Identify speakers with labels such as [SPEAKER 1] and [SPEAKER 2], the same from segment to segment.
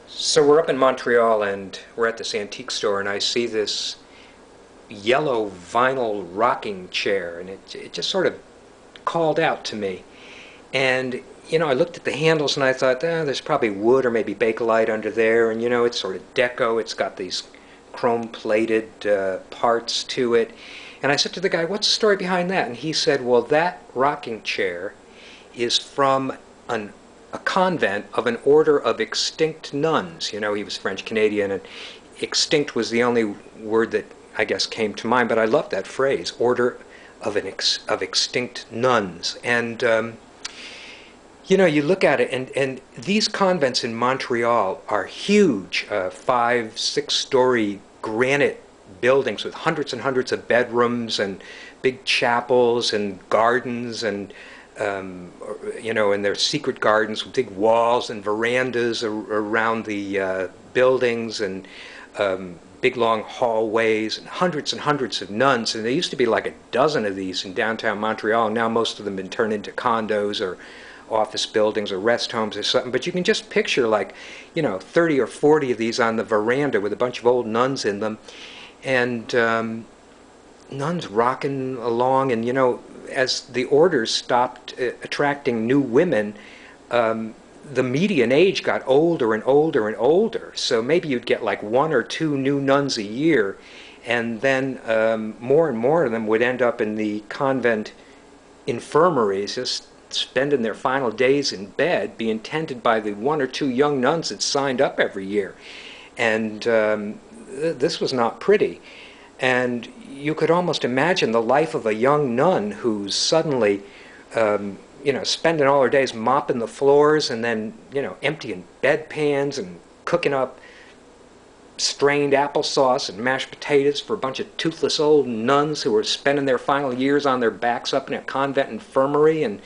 [SPEAKER 1] So we're up in Montreal and we're at this antique store and I see this yellow vinyl rocking chair and it just sort of called out to me. And I looked at the handles and I thought, there's probably wood or maybe Bakelite under there, and it's sort of deco. It's got these chrome-plated parts to it. And I said to the guy, what's the story behind that? And he said, well, that rocking chair is from a convent of an order of extinct nuns. He was French-Canadian, and extinct was the only word that I guess came to mind, but I love that phrase, order of extinct nuns. And you look at it, and these convents in Montreal are huge, 5, 6-story granite buildings with hundreds and hundreds of bedrooms and big chapels and gardens and and their secret gardens with big walls and verandas around the buildings, and big long hallways and hundreds of nuns. And there used to be like a dozen of these in downtown Montreal. Now most of them have been turned into condos or office buildings or rest homes or something. But you can just picture 30 or 40 of these on the veranda with a bunch of old nuns in them. And nuns rocking along, and as the orders stopped attracting new women, the median age got older and older and older. So maybe you'd get like 1 or 2 new nuns a year, and then more and more of them would end up in the convent infirmaries, just spending their final days in bed, being tended by the 1 or 2 young nuns that signed up every year. And this was not pretty. And you could almost imagine the life of a young nun who's suddenly, spending all her days mopping the floors and then, emptying bedpans and cooking up strained applesauce and mashed potatoes for a bunch of toothless old nuns who were spending their final years on their backs up in a convent infirmary. And,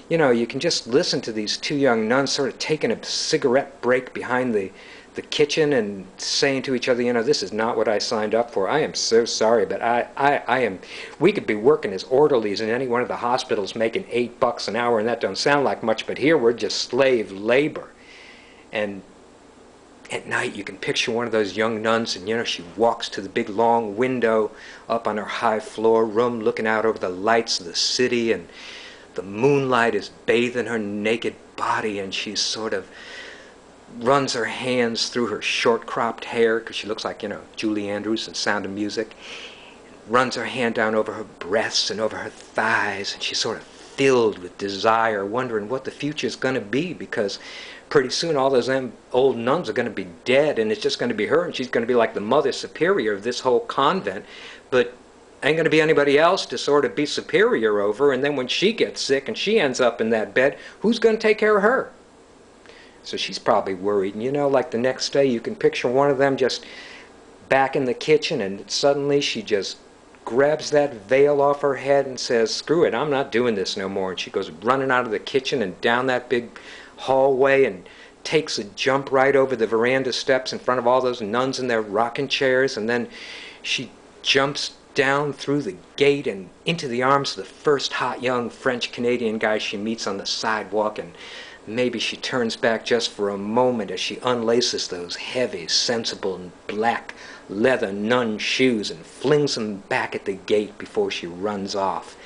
[SPEAKER 1] you can just listen to these 2 young nuns sort of taking a cigarette break behind the kitchen and saying to each other, this is not what I signed up for. I am so sorry, but we could be working as orderlies in any one of the hospitals making $8 an hour, and that don't sound like much, but here we're just slave labor. And at night you can picture one of those young nuns, and she walks to the big long window up on her high floor room looking out over the lights of the city, and the moonlight is bathing her naked body, and she's sort of runs her hands through her short-cropped hair, because she looks like, Julie Andrews in Sound of Music, runs her hand down over her breasts and over her thighs, and she's sort of filled with desire, wondering what the future is going to be, because pretty soon all those old nuns are going to be dead, and it's just going to be her, and she's going to be like the mother superior of this whole convent, but ain't going to be anybody else to sort of be superior over. And then when she gets sick and she ends up in that bed, who's going to take care of her? So she's probably worried. And like the next day, you can picture one of them just back in the kitchen, and suddenly she just grabs that veil off her head and says, screw it, I'm not doing this no more. And she goes running out of the kitchen and down that big hallway and takes a jump right over the veranda steps in front of all those nuns in their rocking chairs. And then she jumps down through the gate and into the arms of the first hot young French-Canadian guy she meets on the sidewalk. And maybe she turns back just for a moment as she unlaces those heavy, sensible, black leather nun shoes and flings them back at the gate before she runs off.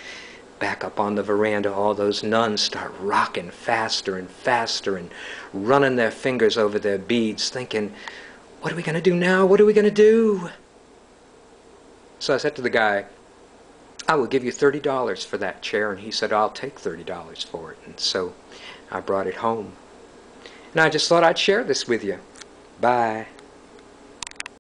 [SPEAKER 1] Back up on the veranda, all those nuns start rocking faster and faster and running their fingers over their beads, thinking, what are we going to do now? What are we going to do? So I said to the guy, I will give you $30 for that chair. And he said, I'll take $30 for it. And so I brought it home. And I just thought I'd share this with you. Bye.